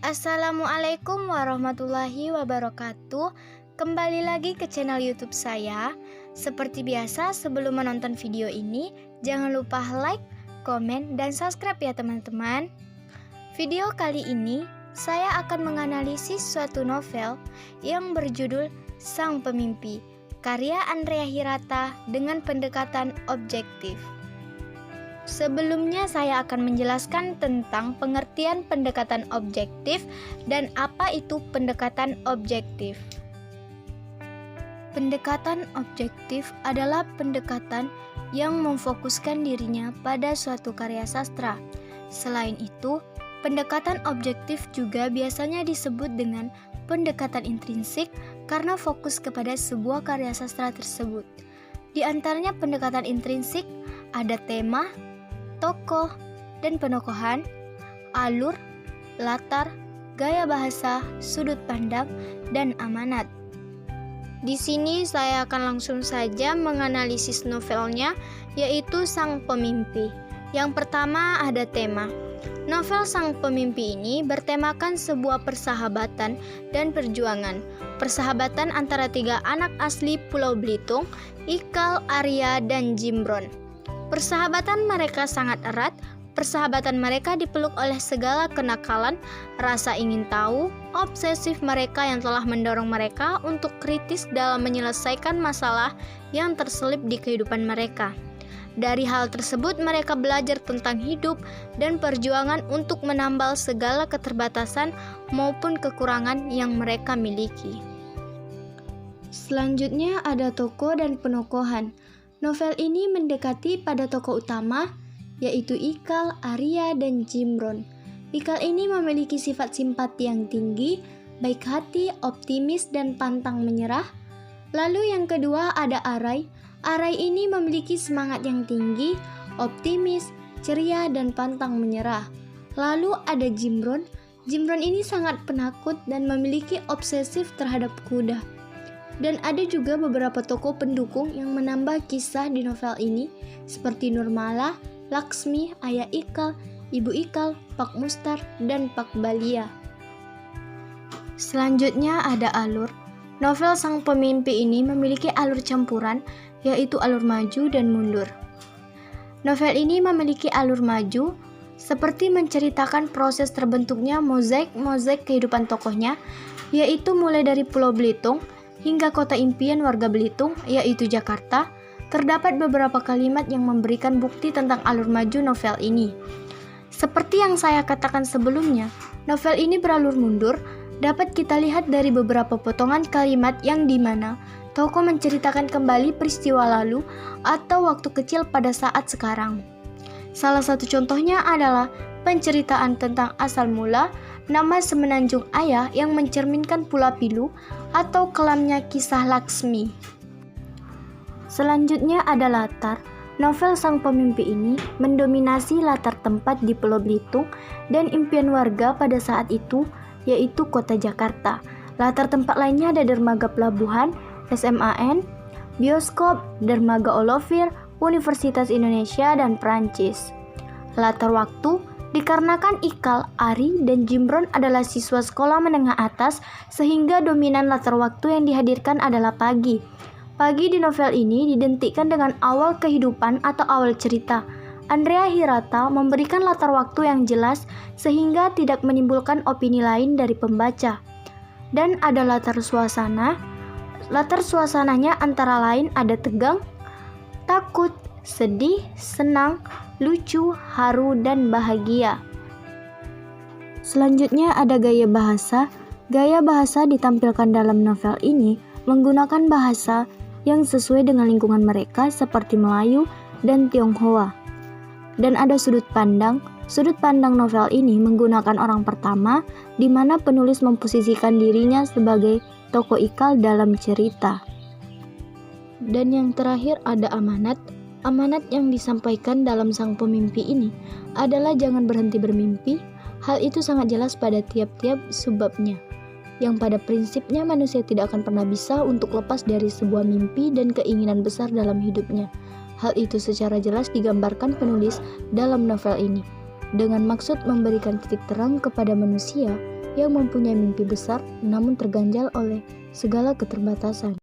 Assalamualaikum warahmatullahi wabarakatuh. Kembali lagi ke channel YouTube saya. Seperti biasa, sebelum menonton video ini, jangan lupa like, komen, dan subscribe ya teman-teman. Video kali ini, saya akan menganalisis suatu novel yang berjudul Sang Pemimpi, karya Andrea Hirata dengan pendekatan objektif. Sebelumnya saya akan menjelaskan tentang pengertian pendekatan objektif dan apa itu pendekatan objektif. Pendekatan objektif adalah pendekatan yang memfokuskan dirinya pada suatu karya sastra. Selain itu, pendekatan objektif juga biasanya disebut dengan pendekatan intrinsik karena fokus kepada sebuah karya sastra tersebut. Di antaranya pendekatan intrinsik ada tema, tokoh dan penokohan, alur, latar, gaya bahasa, sudut pandang, dan amanat. Di sini saya akan langsung saja menganalisis novelnya, yaitu Sang Pemimpi. Yang pertama ada tema. Novel Sang Pemimpi ini bertemakan sebuah persahabatan dan perjuangan. Persahabatan antara tiga anak asli Pulau Belitung, Ikal, Arya, dan Jimron. Persahabatan mereka sangat erat. Persahabatan mereka dipeluk oleh segala kenakalan, rasa ingin tahu, obsesif mereka yang telah mendorong mereka untuk kritis dalam menyelesaikan masalah yang terselip di kehidupan mereka. Dari hal tersebut mereka belajar tentang hidup dan perjuangan untuk menambal segala keterbatasan maupun kekurangan yang mereka miliki. Selanjutnya ada tokoh dan penokohan. Novel ini mendekati pada tokoh utama, yaitu Ikal, Arya, dan Jimron. Ikal ini memiliki sifat simpati yang tinggi, baik hati, optimis, dan pantang menyerah. Lalu yang kedua ada Arai. Arai ini memiliki semangat yang tinggi, optimis, ceria, dan pantang menyerah. Lalu ada Jimron. Jimron ini sangat penakut dan memiliki obsesif terhadap kuda. Dan ada juga beberapa tokoh pendukung yang menambah kisah di novel ini, seperti Nurmala, Laksmi, Ayah Ikal, Ibu Ikal, Pak Mustar, dan Pak Balia. Selanjutnya ada alur. Novel Sang Pemimpi ini memiliki alur campuran, yaitu alur maju dan mundur. Novel ini memiliki alur maju, seperti menceritakan proses terbentuknya mozaik kehidupan tokohnya, yaitu mulai dari Pulau Belitung hingga kota impian warga Belitung, yaitu Jakarta. Terdapat beberapa kalimat yang memberikan bukti tentang alur maju novel ini. Seperti yang saya katakan sebelumnya, novel ini beralur mundur dapat kita lihat dari beberapa potongan kalimat yang dimana tokoh menceritakan kembali peristiwa lalu atau waktu kecil pada saat sekarang. Salah satu contohnya adalah penceritaan tentang asal mula nama semenanjung ayah yang mencerminkan Pulau Pilu atau kelamnya kisah Laksmi. Selanjutnya ada latar. Novel Sang Pemimpi ini mendominasi latar tempat di Pulau Belitung dan impian warga pada saat itu, yaitu kota Jakarta. Latar tempat lainnya ada dermaga pelabuhan, SMAN, bioskop, dermaga Olofir, Universitas Indonesia, dan Prancis. Latar waktu dikarenakan Ikal, Ari, dan Jimron adalah siswa sekolah menengah atas, sehingga dominan latar waktu yang dihadirkan adalah pagi. Pagi di novel ini didentikkan dengan awal kehidupan atau awal cerita. Andrea Hirata memberikan latar waktu yang jelas sehingga tidak menimbulkan opini lain dari pembaca. Dan ada latar suasana. Latar suasananya antara lain ada tegang, takut, sedih, senang, lucu, haru, dan bahagia. Selanjutnya ada gaya bahasa. Gaya bahasa ditampilkan dalam novel ini menggunakan bahasa yang sesuai dengan lingkungan mereka seperti Melayu dan Tionghoa. Dan ada sudut pandang. Sudut pandang novel ini menggunakan orang pertama, di mana penulis memposisikan dirinya sebagai tokoh Ikal dalam cerita. Dan yang terakhir ada amanat. Amanat yang disampaikan dalam Sang Pemimpi ini adalah jangan berhenti bermimpi. Hal itu sangat jelas pada tiap-tiap subbabnya. yang pada prinsipnya manusia tidak akan pernah bisa untuk lepas dari sebuah mimpi dan keinginan besar dalam hidupnya. Hal itu secara jelas digambarkan penulis dalam novel ini, dengan maksud memberikan titik terang kepada manusia yang mempunyai mimpi besar namun terganjal oleh segala keterbatasan.